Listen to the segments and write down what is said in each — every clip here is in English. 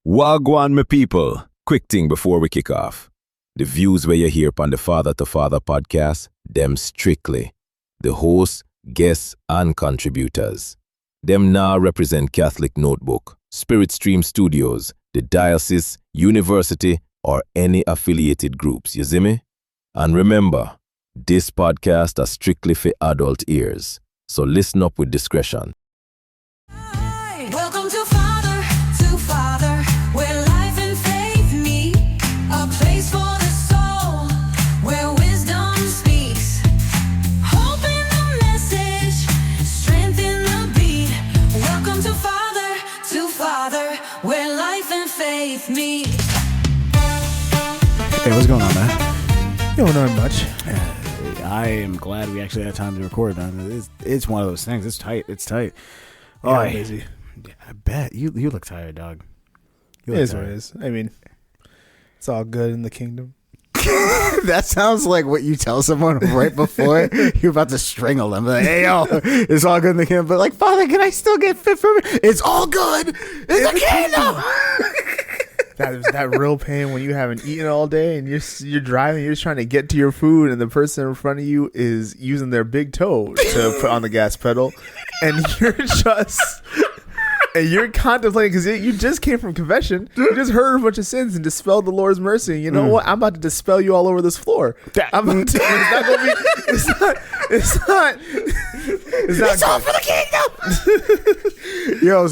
Wagwan, my people. Quick thing before we kick off. The views where you hear upon the Father to Father podcast, them strictly. The hosts, guests, and contributors. Them now represent Catholic Notebook, Spirit Stream Studios, the diocese, university, or any affiliated groups, you see me? And remember, this podcast is strictly for adult ears, so listen up with discretion. Welcome to Father, where life and faith meet. A place for the soul, where wisdom speaks. Hope in the message, strength in the beat. Welcome to Father, where life and faith meet. Hey, what's going on, man? You don't know much. I am glad we actually had time to record, man. It's one of those things. It's tight. Yeah, I'm busy. Yeah, I bet. You look tired, dog. You It look is what tired. it is. I mean, it's all good in the kingdom. That sounds like what you tell someone right before you're about to strangle them. Like, hey, yo, it's all good in the kingdom. But like, Father, can I still get fit for me? It's all good in the kingdom. That real pain when you haven't eaten all day and you're driving, you're just trying to get to your food, and the person in front of you is using their big toe to put on the gas pedal, and you're contemplating because you just came from confession. You just heard a bunch of sins and dispelled the Lord's mercy. And you know what? I'm about to dispel you all over this floor. It's all for the kingdom. yo,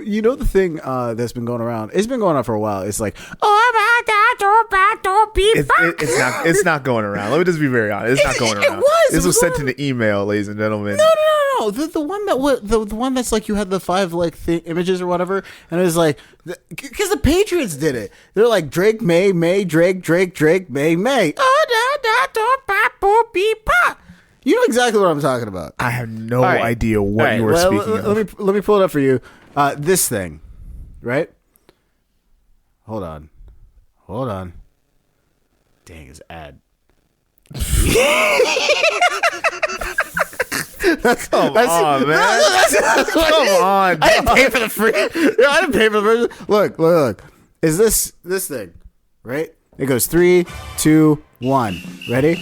you know the thing that's been going around. It's been going on for a while. It's like, It's not going around. Let me just be very honest. It's not going around. This was sent in an email, ladies and gentlemen. No. The one that the one that's like you had the 5 like images or whatever, and it was like because the Patriots did it. They're like Drake, May, Drake, May. You know exactly what I'm talking about. I have no idea what you were speaking of. Let me pull it up for you. This thing, right? Hold on. Dang, it's ad. Come on, man. Come on. I didn't pay for the free. Yo, I didn't pay for the version. Look. Is this thing, right? It goes 3, 2, 1. Ready?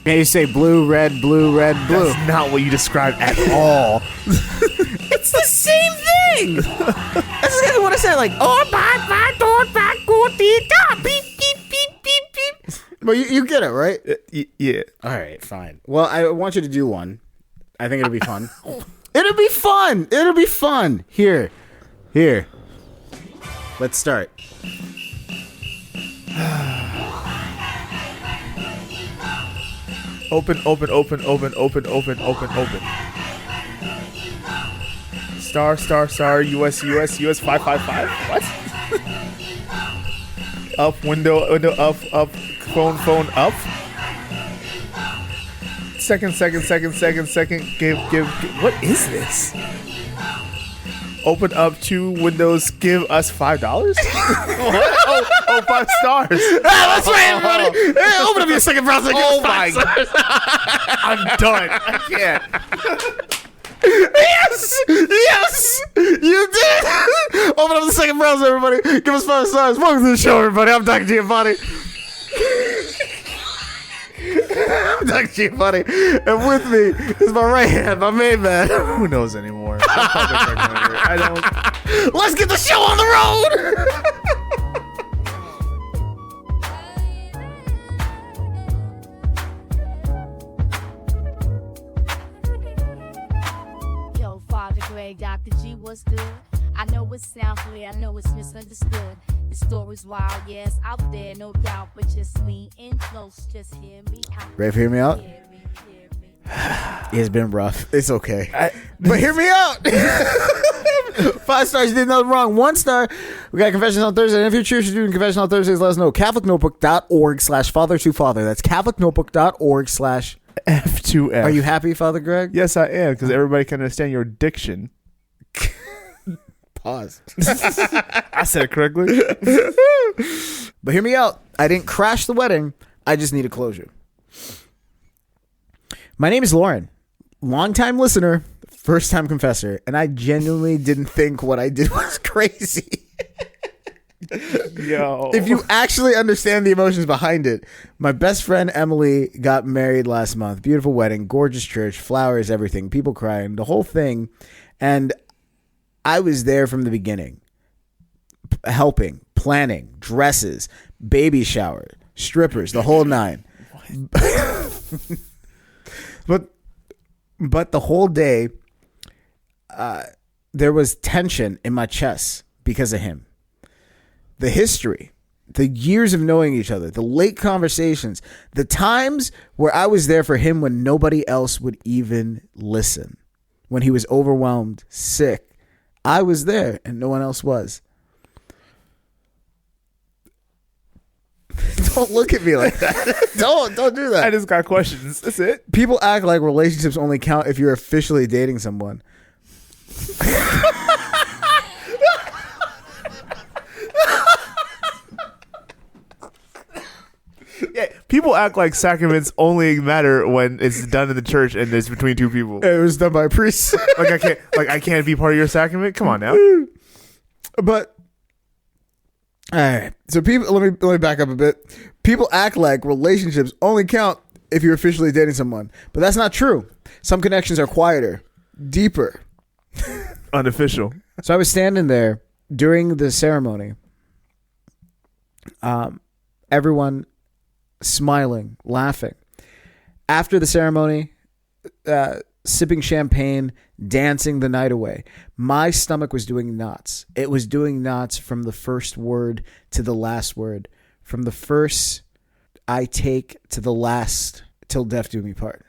Can you say blue, red, blue? That's not what you described at all. It's the same thing. That's exactly what I said. Like, But you get it, right? Yeah. All right, fine. Well, I want you to do one. I think it'll be fun. It'll be fun. Here. Let's start. Open. Star, US 555. What? Up, window, up, phone, up. Second. Give. What is this? Open up 2 windows. Give us $5. What? Oh, 5 stars. That's right, everybody. Hey, open up your second browser. Oh my God. I'm done. I can't. Yes, you did. Open up the second browser, everybody. Give us 5 stars. Welcome to the show, everybody. I'm Dr. Giovanni. And with me is my right hand, my main man. Who knows anymore? I don't. Let's get the show on the road. Yo, Father Greg, Dr. G, what's good? I know it sounds clear, I know it's misunderstood. The story's wild, yes, out there, no doubt. But just lean in close, just hear me out. Ready for hear me out? Hear me. It's been rough. It's okay. But hear me out. 5 stars, you did nothing wrong. 1 star, we got Confessions on Thursday. And if you're curious to doing Confession on Thursdays, let us know. CatholicNotebook.org/father2father. That's CatholicNotebook.org/F2F. Are you happy, Father Greg? Yes, I am, because everybody can understand your diction. Pause. I said it correctly. But hear me out. I didn't crash the wedding. I just need a closure. My name is Lauren. Longtime listener, First time confessor, and I genuinely didn't think what I did was crazy. Yo. If you actually understand the emotions behind it, my best friend Emily got married last month. Beautiful wedding, gorgeous church, flowers, everything, people crying, the whole thing. And I was there from the beginning, helping, planning, dresses, baby shower, strippers, the whole nine. But the whole day, there was tension in my chest because of him. The history, the years of knowing each other, the late conversations, the times where I was there for him when nobody else would even listen, when he was overwhelmed, sick. I was there and no one else was. Don't look at me like that. Don't do that. I just got questions. That's it. People act like relationships only count if you're officially dating someone. Yeah, people act like sacraments only matter when it's done in the church and it's between two people. It was done by a priest. I can't be part of your sacrament. Come on now. But all right, so people, let me back up a bit. People act like relationships only count if you're officially dating someone, but that's not true. Some connections are quieter, deeper. Unofficial. So I was standing there during the ceremony. Everyone smiling, laughing. After the ceremony, sipping champagne, dancing the night away. My stomach was doing knots. It was doing knots from the first word to the last word. From the first I take to the last, till death do me part.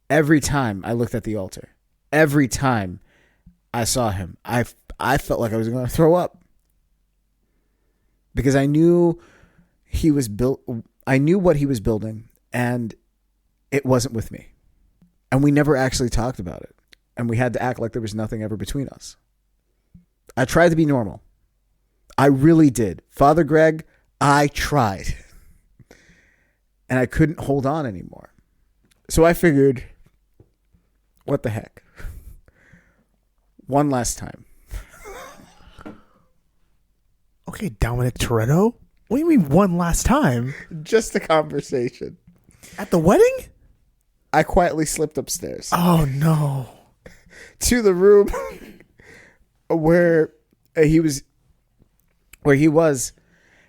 Every time I looked at the altar, every time I saw him, I felt like I was going to throw up. Because I knew he was built. I knew what he was building, and it wasn't with me. And we never actually talked about it. And we had to act like there was nothing ever between us. I tried to be normal. I really did. Father Greg, I tried. And I couldn't hold on anymore. So I figured, what the heck? One last time. Okay, Dominic Toretto. What do you mean one last time? Just a conversation. At the wedding? I quietly slipped upstairs Oh no. to the room where he was,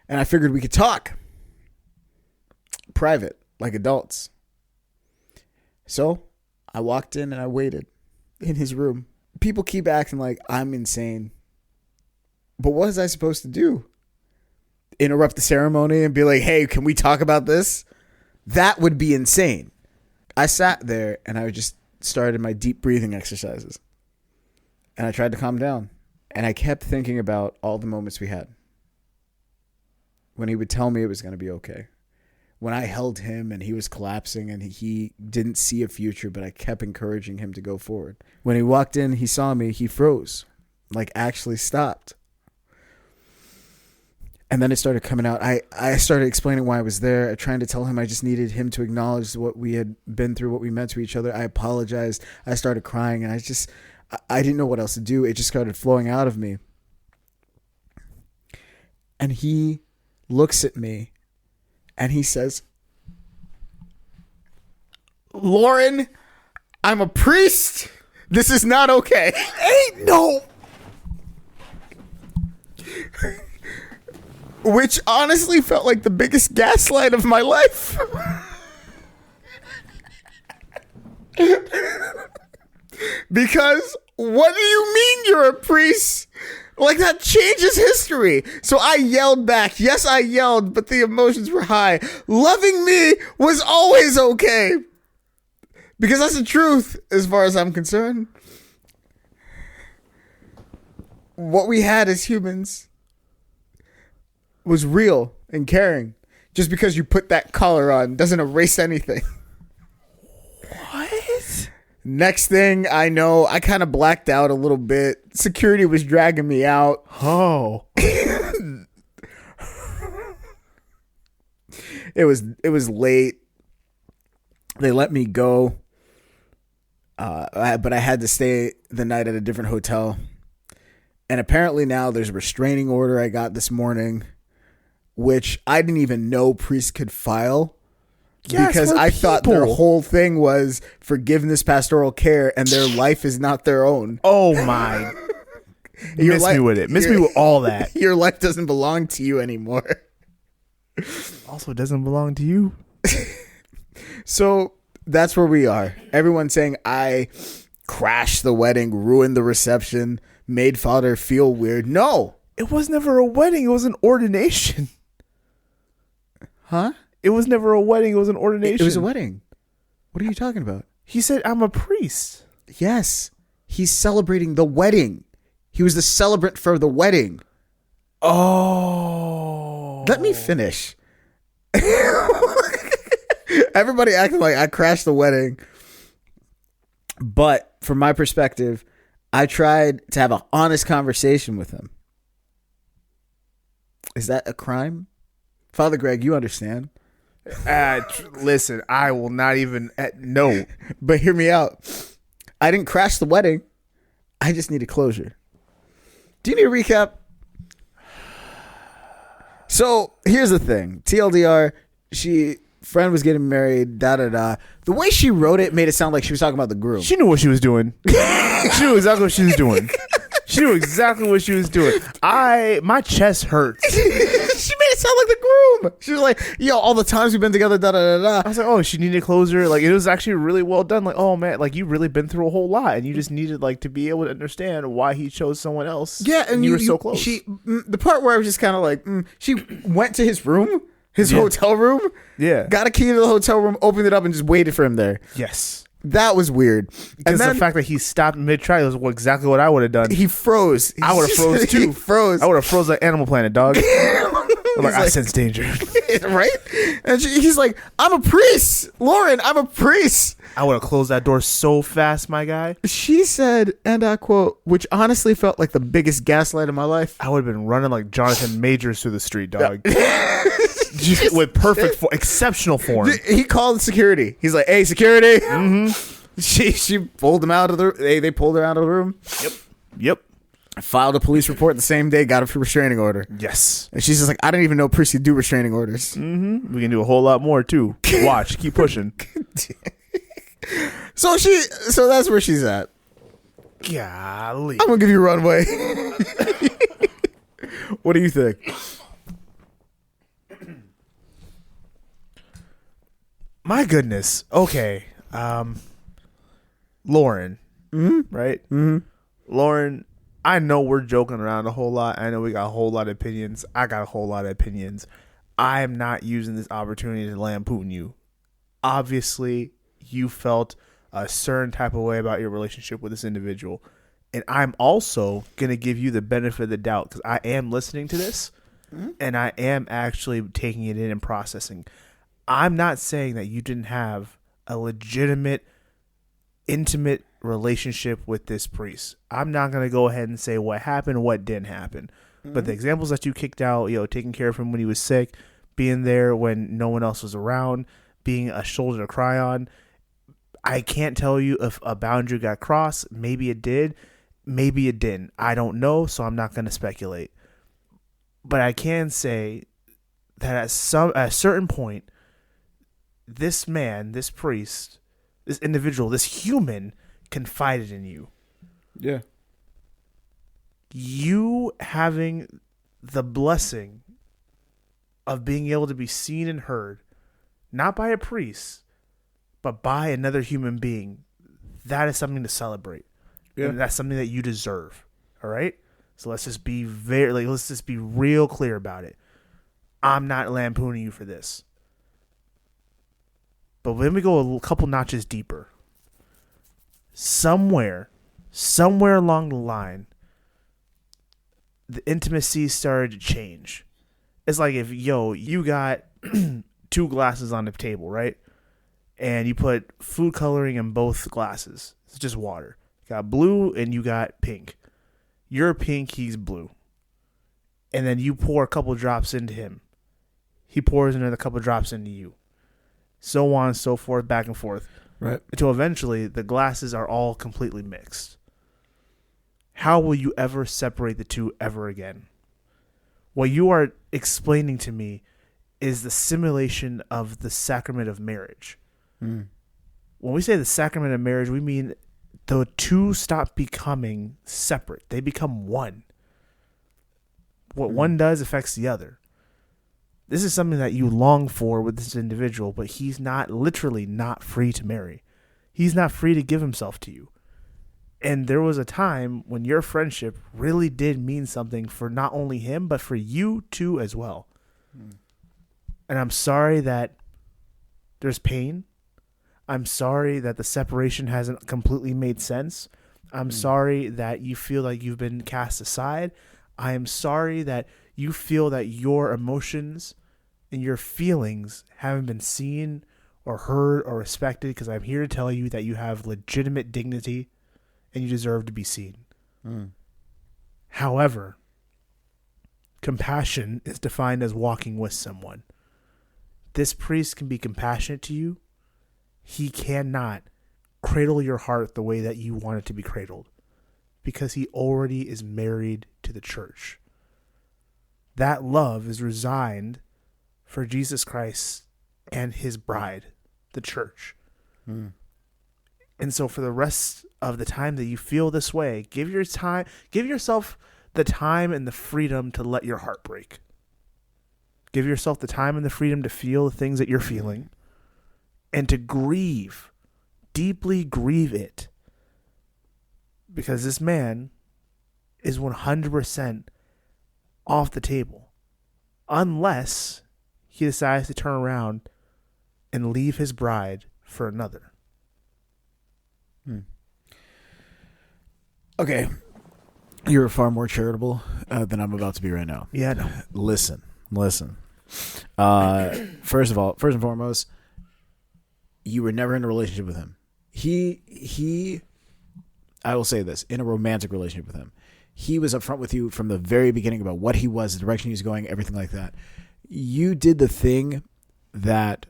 and I figured we could talk private, like adults. So I walked in and I waited in his room. People keep acting like I'm insane. But what was I supposed to do? Interrupt the ceremony and be like, hey, can we talk about this? That would be insane. I sat there and I just started my deep breathing exercises. And I tried to calm down. And I kept thinking about all the moments we had. When he would tell me it was going to be okay. When I held him and he was collapsing and he didn't see a future, but I kept encouraging him to go forward. When he walked in, he saw me, he froze. Like actually stopped. And then it started coming out. I started explaining why I was there, trying to tell him I just needed him to acknowledge what we had been through, what we meant to each other. I apologized. I started crying, and I didn't know what else to do. It just started flowing out of me. And he looks at me, and he says, Lauren, I'm a priest. This is not okay. Ain't no... Which honestly felt like the biggest gaslight of my life. Because what do you mean you're a priest? Like that changes history. So I yelled back. Yes, I yelled, but the emotions were high. Loving me was always okay. Because that's the truth as far as I'm concerned. What we had as humans was real and caring. Just because you put that collar on doesn't erase anything. What? Next thing I know, I kind of blacked out a little bit. Security was dragging me out. Oh. It was late. They let me go. but I had to stay the night at a different hotel. And apparently now there's a restraining order I got this morning, which I didn't even know priests could file. Yes, because we're I thought their people. whole thing was forgiveness, pastoral care, and their life is not their own. Oh my. Your Miss li- me with it. Miss me your- with all that. Your life doesn't belong to you anymore. Also doesn't belong to you. So that's where we are. Everyone's saying I crashed the wedding, ruined the reception, made father feel weird. No. It was never a wedding. It was an ordination. Huh? It was never a wedding. It was an ordination. It was a wedding. What are you talking about? He said, I'm a priest. Yes. He's celebrating the wedding. He was the celebrant for the wedding. Oh. Let me finish. Everybody acting like I crashed the wedding. But from my perspective, I tried to have an honest conversation with him. Is that a crime? Father Greg, you understand. Listen, I will not even. No. But hear me out. I didn't crash the wedding. I just needed closure. Do you need a recap? So here's the thing. TLDR, friend was getting married, da-da-da. The way she wrote it made it sound like she was talking about the groom. She knew what she was doing. She knew exactly what she was doing. She knew exactly what she was doing. My chest hurts. She made it sound like the groom. She was like, yo, all the times we've been together, da-da-da-da. I was like, oh, she needed closure. Like, it was actually really well done. Like, oh man, like you really been through a whole lot, and you just needed like to be able to understand why he chose someone else. Yeah, and you were so close. The part where I was just kind of like, she went to his room, his hotel room. Yeah. Got a key to the hotel room, opened it up, and just waited for him there. Yes. That was weird. And Because then the fact that he stopped mid-try was exactly what I would have done. he froze. I would have froze too. He froze. I would have froze like Animal Planet, dog. I'm like, I like- sense danger. Right? And he's like, I'm a priest. Lauren, I'm a priest. I would have closed that door so fast, my guy. She said, and I quote, which honestly felt like the biggest gaslight of my life. I would have been running like Jonathan Majors through the street, dog. With perfect, exceptional form. He called security. He's like, hey, security. She pulled him out of the they pulled her out of the room. Yep. Filed a police report the same day, got a restraining order. Yes. And she's just like, I didn't even know priests could do restraining orders. We can do a whole lot more too. Watch, keep pushing. So that's where she's at. Golly. I'm gonna give you runway. What do you think? My goodness. Okay. Lauren. Right? Lauren, I know we're joking around a whole lot. I know we got a whole lot of opinions. I got a whole lot of opinions. I am not using this opportunity to lampoon you. Obviously, you felt a certain type of way about your relationship with this individual. And I'm also going to give you the benefit of the doubt because I am listening to this and I am actually taking it in and processing. I'm not saying that you didn't have a legitimate, intimate relationship with this priest. I'm not going to go ahead and say what happened, what didn't happen. But the examples that you kicked out, taking care of him when he was sick, being there when no one else was around, being a shoulder to cry on, I can't tell you if a boundary got crossed. Maybe it did. Maybe it didn't. I don't know, so I'm not going to speculate. But I can say that at a certain point, this man, this priest, this individual, this human confided in you. Yeah. You having the blessing of being able to be seen and heard, not by a priest, but by another human being, that is something to celebrate. Yeah. And that's something that you deserve. All right? So let's just be let's just be real clear about it. I'm not lampooning you for this. But when we go a couple notches deeper, somewhere along the line, the intimacy started to change. It's like if, you got 2 glasses on the table, right? And you put food coloring in both glasses. It's just water. You got blue and you got pink. You're pink, he's blue. And then you pour a couple drops into him. He pours another couple drops into you. So on and so forth, back and forth. Right. Until eventually the glasses are all completely mixed. How will you ever separate the two ever again? What you are explaining to me is the simulation of the sacrament of marriage. When we say the sacrament of marriage, we mean the two stop becoming separate. They become one. What one does affects the other. This is something that you long for with this individual, but he's literally not free to marry. He's not free to give himself to you. And there was a time when your friendship really did mean something for not only him, but for you too as well. And I'm sorry that there's pain. I'm sorry that the separation hasn't completely made sense. I'm sorry that you feel like you've been cast aside. I am sorry that you feel that your emotions and your feelings haven't been seen or heard or respected, because I'm here to tell you that you have legitimate dignity and you deserve to be seen. However, compassion is defined as walking with someone. This priest can be compassionate to you. He cannot cradle your heart the way that you want it to be cradled, because he already is married to the church. That love is resigned for Jesus Christ and his bride, the church. And so for the rest of the time that you feel this way, give yourself the time and the freedom to let your heart break. Give yourself the time and the freedom to feel the things that you're feeling and to grieve, deeply grieve it. Because this man is 100% off the table, unless he decides to turn around and leave his bride for another. Okay. You're far more charitable than I'm about to be right now. Yeah, no. Listen. First and foremost, you were never in a relationship with him. I will say this, in a romantic relationship with him. He was upfront with you from the very beginning about what he was, the direction he was going, everything like that. You did the thing that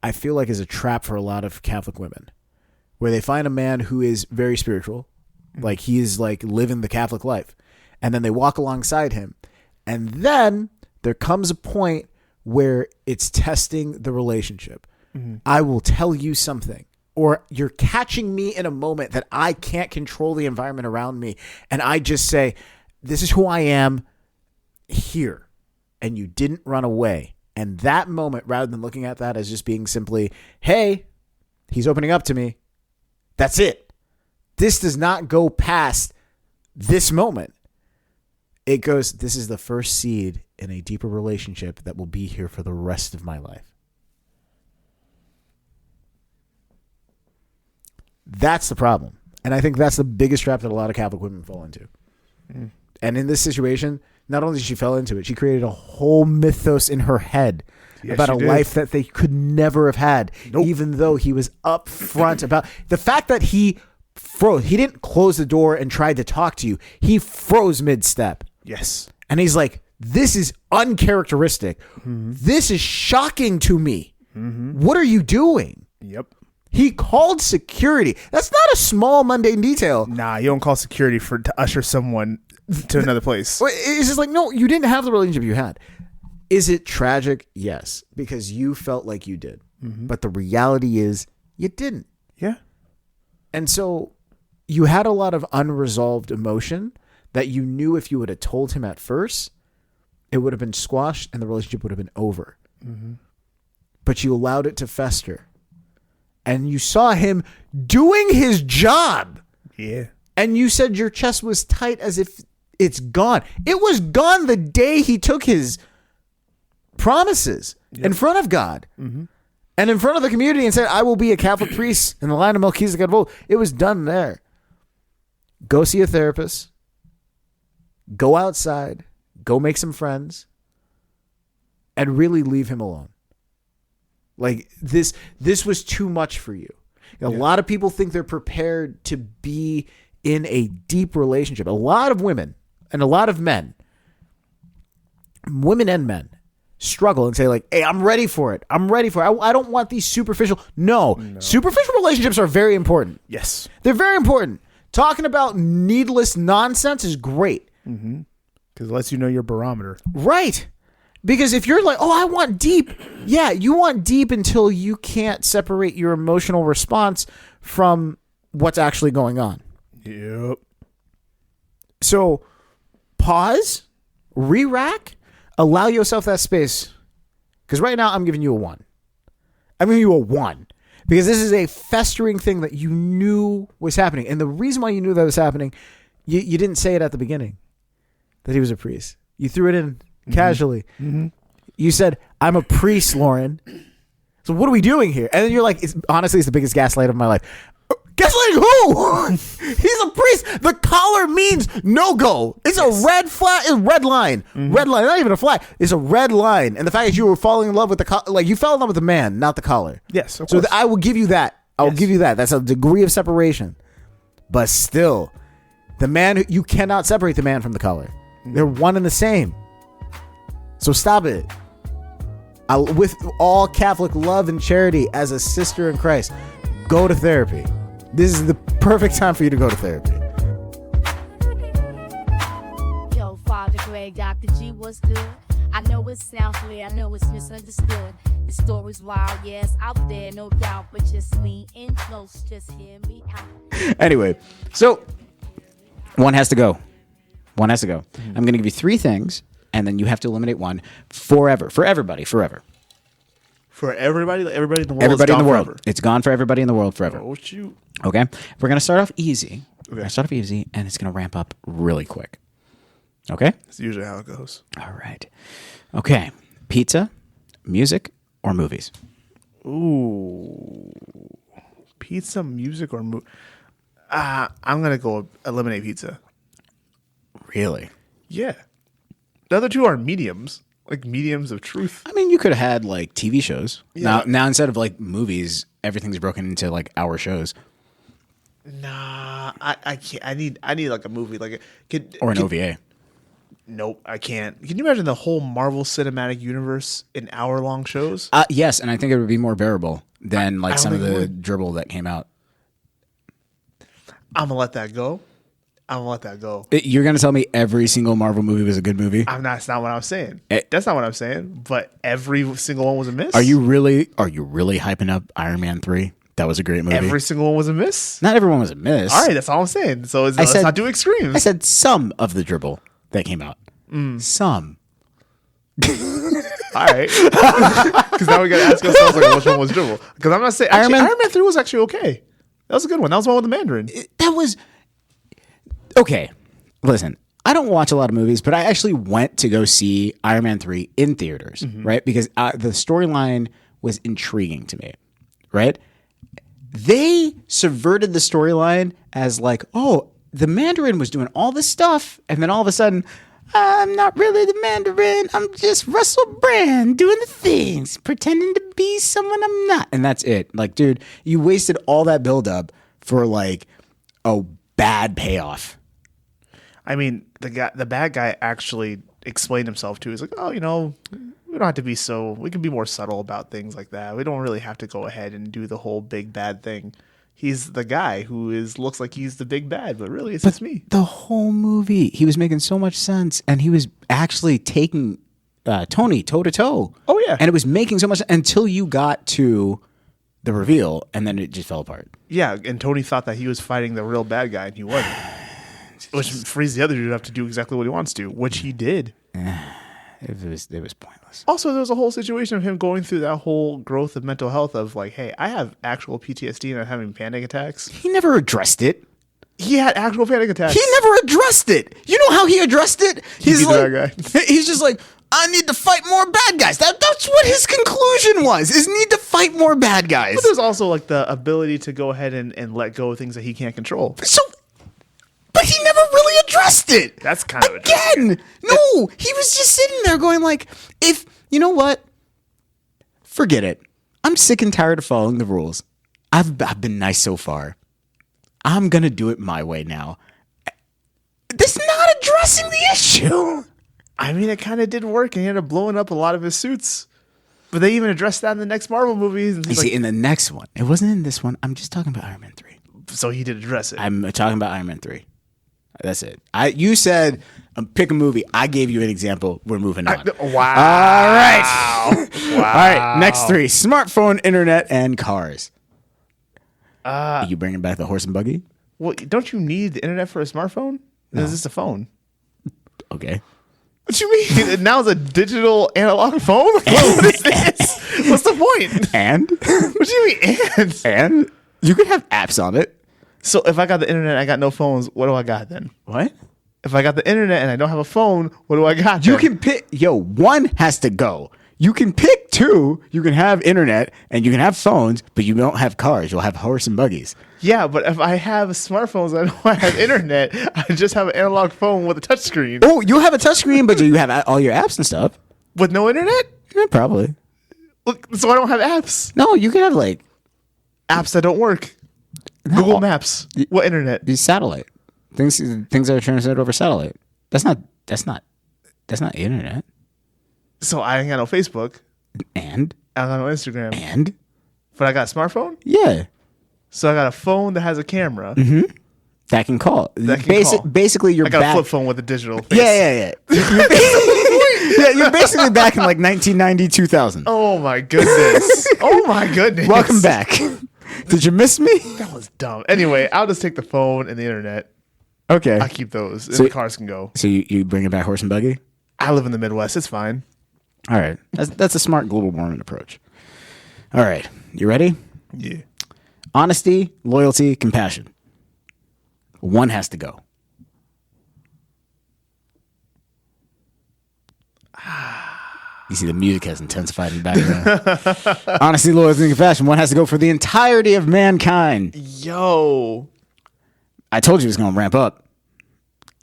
I feel like is a trap for a lot of Catholic women, where they find a man who is very spiritual, like he is like living the Catholic life, and then they walk alongside him, and then there comes a point where it's testing the relationship. I will tell you something, or you're catching me in a moment that I can't control the environment around me, and I just say, this is who I am here, and you didn't run away. And that moment, rather than looking at that as just being simply, hey, he's opening up to me, that's it. This does not go past this moment. It goes, this is the first seed in a deeper relationship that will be here for the rest of my life. That's the problem. And I think that's the biggest trap that a lot of Catholic women fall into. And in this situation, not only did she fall into it, she created a whole mythos in her head about a life that they could never have had, even though he was upfront about the fact that he froze. He didn't close the door and tried to talk to you. He froze mid-step. Yes. And he's like, this is uncharacteristic. This is shocking to me. What are you doing? Yep. He called security. That's not a small mundane detail. Nah, you don't call security to usher someone to another place. It's just like, no, you didn't have the relationship you had. Is it tragic? Yes, because you felt like you did. But the reality is you didn't. Yeah. And so you had a lot of unresolved emotion that you knew if you would have told him at first, it would have been squashed and the relationship would have been over. But you allowed it to fester. And you saw him doing his job. Yeah. And you said your chest was tight as if it's gone. It was gone the day he took his promises in front of God. And in front of the community and said, I will be a Catholic priest in the line of Melchizedek. It was done there. Go see a therapist. Go outside. Go make some friends. And really leave him alone. Like this was too much for you. A lot of people think they're prepared to be in a deep relationship. A lot of women and a lot of men, women and men, struggle and say like, hey, I'm ready for it. I don't want these superficial. No. Superficial relationships are very important. Yes. They're very important. Talking about needless nonsense is great. Because it lets you know your barometer. Right. Because if you're like, oh, I want deep. Yeah, you want deep until you can't separate your emotional response from what's actually going on. Yep. So pause, re-rack, allow yourself that space. Because right now I'm giving you a 1. I'm giving you a 1. Because this is a festering thing that you knew was happening. And the reason why you knew that was happening, you didn't say it at the beginning, that he was a priest. You threw it in casually. You said, I'm a priest, Lauren. So what are we doing here? And then you're like, honestly, it's the biggest gaslight of my life. Gaslighting who? He's a priest. The collar means no go. It's a red flag. It's a red line. Red line. Not even a flag. It's a red line. And the fact that you were falling in love with the collar, like you fell in love with the man, not the collar. Yes, of so course. I will give you that. I will give you that. That's a degree of separation. But still, the man, you cannot separate the man from the collar. They're one and the same. So stop it. With all Catholic love and charity as a sister in Christ, go to therapy. This is the perfect time for you to go to therapy. Yo, Father Greg, Dr. G, what's good? I know it sounds clear, I know it's misunderstood. The story's wild, yes, out there, no doubt. But just lean in close, just hear me out. Anyway, so one has to go. I'm going to give you 3 things, and then you have to eliminate one forever. For everybody, forever. For everybody? Everybody in the world? Everybody in the world. Forever. It's gone for everybody in the world forever. Oh, shoot. Okay? We're going to start off easy. And it's going to ramp up really quick. Okay? That's usually how it goes. All right. Okay. Pizza, music, or movies? Ooh. Pizza, music, or movie? I'm going to go eliminate pizza. Really? Yeah. The other 2 are mediums. Like mediums of truth. I mean, you could have had like TV shows. Yeah. Now instead of like movies, everything's broken into like hour shows. Nah, I can't. I need like a movie, like Or an OVA. Nope, I can't. Can you imagine the whole Marvel Cinematic Universe in hour-long shows? Yes, and I think it would be more bearable than like I some of don't think the it would. dribble that came out. I'm gonna let that go. You're going to tell me every single Marvel movie was a good movie? That's not what I'm saying. That's not what I'm saying. But every single one was a miss. Are you really hyping up Iron Man 3? That was a great movie. Every single one was a miss. Not everyone was a miss. All right, that's all I'm saying. So let's not do extremes. I said some of the dribble that came out. Some. All right, because now we got to ask ourselves like, which one was dribble? Because I'm not saying Iron Man 3 was actually okay. That was a good one. That was one with the Mandarin. That was okay. Listen, I don't watch a lot of movies, but I actually went to go see Iron Man 3 in theaters, right? Because the storyline was intriguing to me, right? They subverted the storyline as like, oh, the Mandarin was doing all this stuff, and then all of a sudden, I'm not really the Mandarin. I'm just Russell Brand doing the things, pretending to be someone I'm not. And that's it. Like, dude, you wasted all that buildup for like a bad payoff. I mean, the bad guy actually explained himself too. He's like, oh, we don't have to be we can be more subtle about things like that. We don't really have to go ahead and do the whole big bad thing. He's the guy who looks like he's the big bad, but really it's just me. The whole movie, he was making so much sense, and he was actually taking Tony toe to toe. Oh, yeah. And it was making so much sense until you got to the reveal, and then it just fell apart. Yeah, and Tony thought that he was fighting the real bad guy, and he wasn't. Which frees the other dude up to do exactly what he wants to, which he did. It was pointless. Also, there was a whole situation of him going through that whole growth of mental health of like, hey, I have actual PTSD and I'm having panic attacks. He never addressed it. He had actual panic attacks. He never addressed it. You know how he addressed it? He's He's the like, bad guy. he's just like, I need to fight more bad guys. That's what his conclusion was, is need to fight more bad guys. But there's also like the ability to go ahead and let go of things that he can't control. So, but he never really addressed it. That's kind of Again, no, he was just sitting there going like, if, you know what? Forget it. I'm sick and tired of following the rules. I've been nice so far. I'm going to do it my way now. That's not addressing the issue. I mean, it kind of did work, and he ended up blowing up a lot of his suits. But they even addressed that in the next Marvel movies. And You see, in the next one, it wasn't in this one. I'm just talking about Iron Man 3. so he did address it. I'm talking about Iron Man 3. That's it. You said pick a movie. I gave you an example. We're moving on. Wow. All right. Wow. All right. Next three: smartphone, internet, and cars. Are you bringing back the horse and buggy? Well, don't you need the internet for a smartphone? No. Is this a phone? Okay. What you mean? Now it's a digital analog phone? What is this? What's the point? And What do you mean? and you can have apps on it. So if I got the internet, I got no phones. What do I got then? What? If I got the internet and I don't have a phone, what do I got? You then? can pick. One has to go. You can pick two. You can have internet and you can have phones, but you don't have cars. You'll have horse and buggies. Yeah, but if I have smartphones and I don't have internet, I just have an analog phone with a touchscreen Oh, you have a touchscreen, but you have all your apps and stuff. with no internet. Yeah, probably. Look, so I don't have apps. No, you can have like Apps that don't work. Google Maps. What internet? the satellite things that are transmitted over satellite. That's not internet. So I ain't got no Facebook. And I got no Instagram. But I got a smartphone. yeah, So I got a phone that has a camera. that can call. That can call. Basically, you're I got back. a flip phone with a digital face. Yeah. You're basically, you're basically back in like 1990, 2000. Oh my goodness. Oh my goodness. Welcome back. Did you miss me? That was dumb. Anyway, I'll just take the phone and the internet. Okay. I keep those. And So- the cars can go. So you bring it back horse and buggy? I live in the Midwest. It's fine. All right. That's a smart global warming approach. All right. You ready? Yeah. Honesty, loyalty, compassion. One has to go. You see the music has intensified in the background. Honesty, loyalty, and compassion. One has to go for the entirety of mankind. Yo. I told you it was going to ramp up.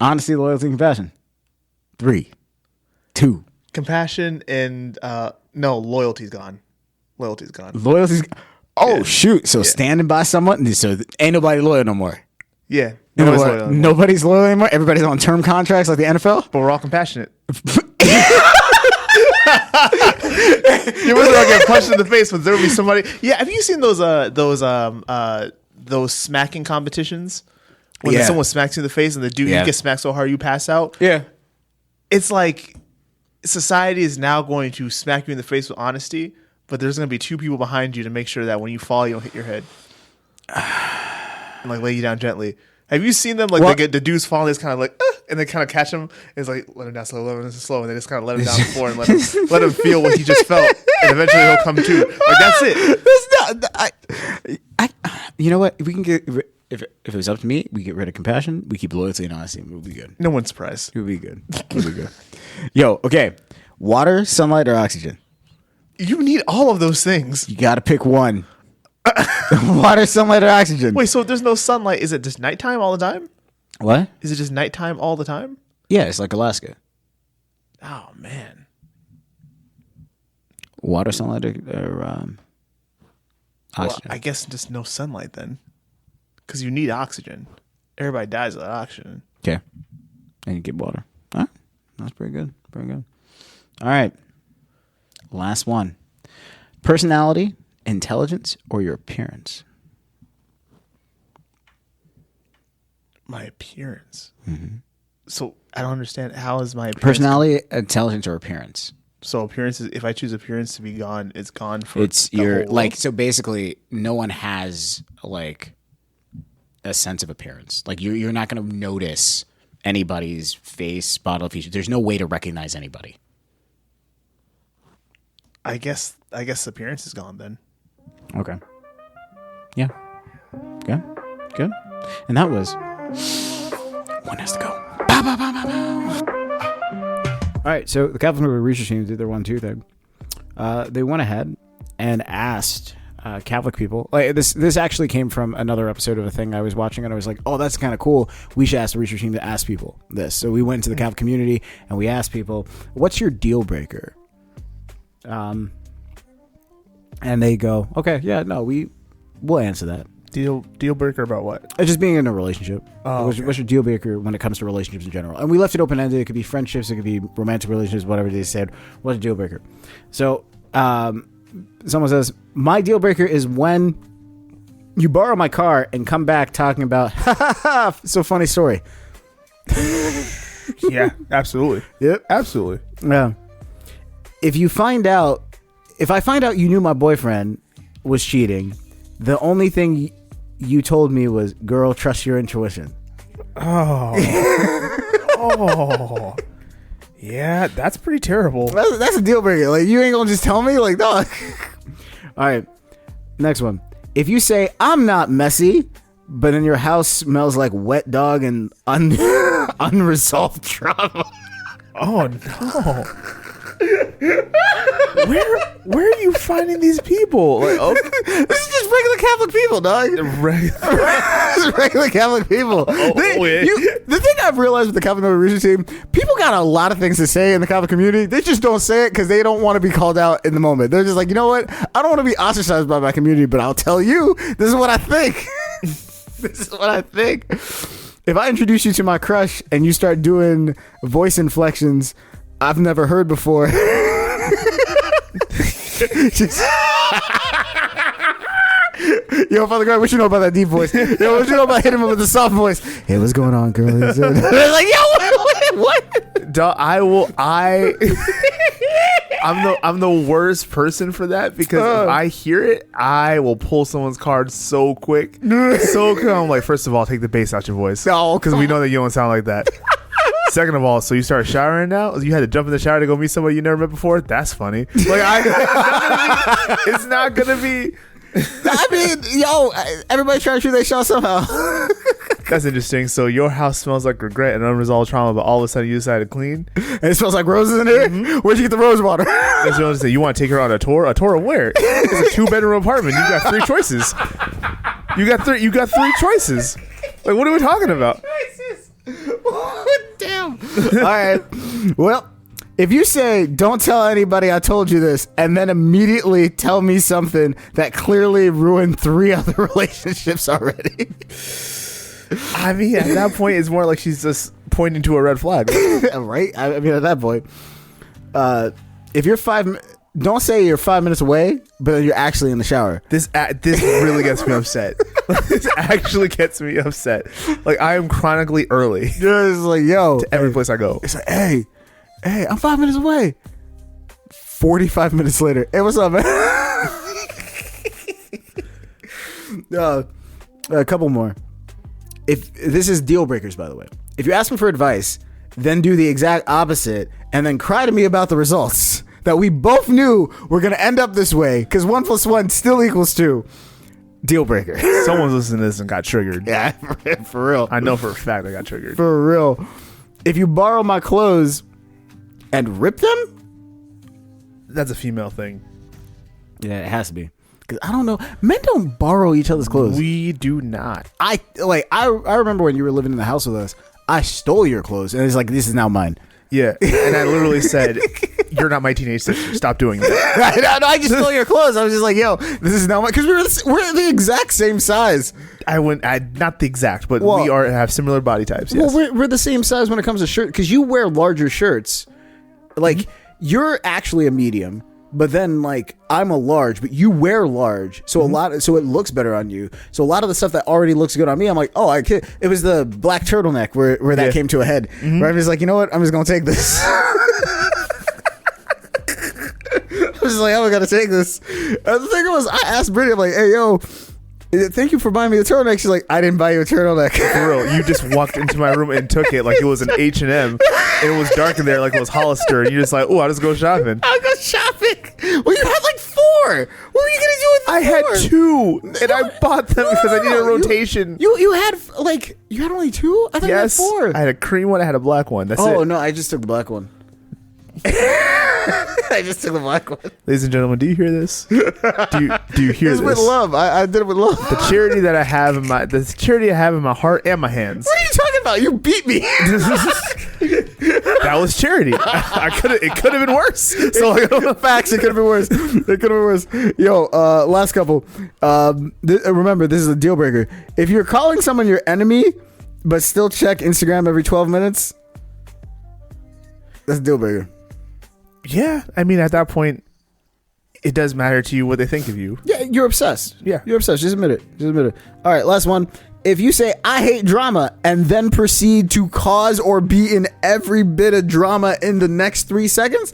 Honesty, loyalty, and compassion. 3, 2. Compassion and no, loyalty's gone. Loyalty's gone. Loyalty's. Oh, Yeah. shoot. So standing by someone. So ain't nobody loyal no more. Yeah. You know Nobody's what? loyal anymore. Nobody's loyal anymore. Everybody's on term contracts like the NFL. But we're all compassionate. You wasn't gonna get punched in the face, but there would be somebody. Yeah, have you seen those smacking competitions when Yeah. someone smacks you in the face and the dude Yeah. you get smacked so hard you pass out? Yeah. It's like society is now going to smack you in the face with honesty, but there's going to be two people behind you to make sure that when you fall, you don't hit your head and like lay you down gently. Have you seen them? Like What? they get the dudes fall, and they just kind of like, and they kind of catch him. It's like let him down slow, and they just kind of let him down the floor and let him feel what he just felt, and eventually he'll come to. Like that's it. That's not. You know what? If we can get if it was up to me, we get rid of compassion. We keep loyalty and honesty. We'll be good. No one's surprised. We'll be good. We'll be good. Yo, okay. Water, sunlight, or oxygen? You need all of those things. You got to pick one. Water, sunlight, or oxygen? Wait, so if there's no sunlight, is it just nighttime all the time? What? Is it just nighttime all the time? Yeah, it's like Alaska. Oh man. Water, sunlight, or Well, oxygen. I guess just no sunlight then, because you need oxygen. Everybody dies without oxygen. Okay. And you get water. All right. That's pretty good. Pretty good. All right. Last one. Personality, intelligence, or your appearance? My appearance. So I don't understand. How is my appearance? Personality, intelligence, or appearance? So appearance is, if I choose appearance to be gone, it's gone for. It's the your whole world? like so basically no one has like a sense of appearance. Like you're not gonna notice anybody's face, bodily features. There's no way to recognize anybody. I guess appearance is gone then. Okay. Yeah. Good. Good. And that was one has to go. Bow, bow, bow, bow, bow. All right. So the Catholic research team did their 1-2 thing. They went ahead and asked Catholic people. Like this actually came from another episode of a thing I was watching, and I was like, "Oh, that's kind of cool. We should ask the research team to ask people this." So we went into the Catholic community and we asked people, "What's your deal breaker?" And they go, "Okay, yeah, no, we'll answer that." Deal breaker about what? Just being in a relationship. Oh, What's your deal breaker when it comes to relationships in general? And we left it open ended. It could be friendships, it could be romantic relationships, whatever they said. What's a deal breaker? So, someone says, my deal breaker is when you borrow my car and come back talking about, ha ha ha, so funny story. Yeah, absolutely. Yep. Absolutely. Yeah. If I find out you knew my boyfriend was cheating, the only thing you told me was, girl, trust your intuition. Oh. Oh. Yeah, that's pretty terrible. That's a deal breaker. Like, you ain't gonna just tell me? Like, no. All right. Next one. If you say, I'm not messy, but in your house smells like wet dog and unresolved trauma. Oh, no. Where are you finding these people? Like, okay. This is just regular Catholic people, dog. Just regular Catholic people. The thing I've realized with the Catholic Number Research Team, people got a lot of things to say in the Catholic community. They just don't say it because they don't want to be called out in the moment. They're just like, you know what? I don't want to be ostracized by my community, but I'll tell you, this is what I think. This is what I think. If I introduce you to my crush and you start doing voice inflections I've never heard before. Yo, Father God, what you know about that deep voice? Yo, what you know about hitting him with the soft voice? Hey, what's going on, girl? Like, yo, what? Duh, I'm the worst person for that because if I hear it, I will pull someone's card so quick. I'm like, first of all, take the bass out your voice. No, because we know that you don't sound like that. Second of all, so you start showering now? You had to jump in the shower to go meet somebody you never met before? That's funny. Like, it's not gonna be. I mean, yo, everybody trying to shoot their shot somehow. That's interesting. So your house smells like regret and unresolved trauma, but all of a sudden you decide to clean. And it smells like roses in here? Mm-hmm. Where'd you get the rose water? That's what I was saying. You want to take her on a tour? A tour of where? It's a 2-bedroom apartment. You got 3 choices. You got three choices. Like, what are we talking about? Damn. All right. Well, if you say, don't tell anybody I told you this, and then immediately tell me something that clearly ruined 3 other relationships already. I mean, at that point, it's more like she's just pointing to a red flag. Right? I mean, at that point, if you're don't say you're 5 minutes away, but then you're actually in the shower. This really gets me upset. This actually gets me upset. Like, I am chronically early. It's like, yo. To every place I go. It's like, hey, I'm 5 minutes away. 45 minutes later. Hey, what's up, man? A couple more. If this is deal breakers, by the way. If you ask me for advice, then do the exact opposite and then cry to me about the results that we both knew were going to end up this way because 1 + 1 still equals 2. Deal breaker. Someone's listening to this and got triggered. Yeah, for real. I know for a fact I got triggered. For real. If you borrow my clothes and rip them? That's a female thing. Yeah, it has to be. Because I don't know. Men don't borrow each other's clothes. We do not. I remember when you were living in the house with us, I stole your clothes. And it's like, this is now mine. Yeah. And I literally said, you're not my teenage sister. Stop doing that. I just stole your clothes. I was just like, yo, this is now mine. Because we're the exact same size. Not the exact, but well, we have similar body types. Yes. Well, we're the same size when it comes to shirts. Because you wear larger shirts. Like, you're actually a medium. But then, like, I'm a large, but you wear large, so so it looks better on you. So a lot of the stuff that already looks good on me, I'm like, oh, it was the black turtleneck where that came to a head. Where I'm just like, you know what? I'm just gonna take this. I was just like, I gotta take this. And the thing was, I asked Brittany, I'm like, hey, yo, thank you for buying me a turtleneck. She's like, I didn't buy you a turtleneck. For real, you just walked into my room and took it like it was an H&M, and it was dark in there like it was Hollister, and you're just like, oh, I'll just go shopping. I'll go shopping. Well, you had like 4. What were you gonna do with 4? I had 2, and I bought them because I needed a rotation. You had only 2? I thought you had 4. I had a cream one. I had a black one. That's it. Oh no, I just took the black one. I just took the black one. Ladies and gentlemen, do you hear this? Do you hear this? It's with love. I did it with love. The charity that I have in my heart and my hands. What are you talking about? You beat me. That was charity. It could have been worse. So Facts. It could have been worse. It could have been worse. Yo, last couple. Remember, this is a deal breaker. If you're calling someone your enemy, but still check Instagram every 12 minutes, that's a deal breaker. yeah, I mean, at that point, it does matter to you what they think of you. Yeah, you're obsessed. Yeah. You're obsessed. Just admit it. Just admit it. All right, last one. If you say, I hate drama, and then proceed to cause or be in every bit of drama in the next 3 seconds,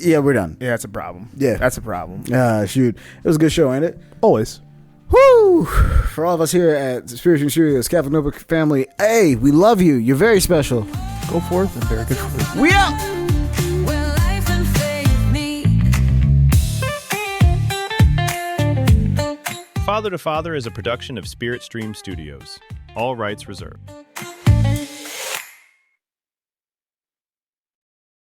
yeah, we're done. Yeah, that's a problem. Yeah. That's a problem. Shoot. It was a good show, ain't it? Always. Woo! For all of us here at Spiritual Studios, Catholic Notebook family, hey, we love you. You're very special. Go forth and bear good fruit. We out! Where life and faith meet. Father to Father is a production of Spirit Stream Studios. All rights reserved.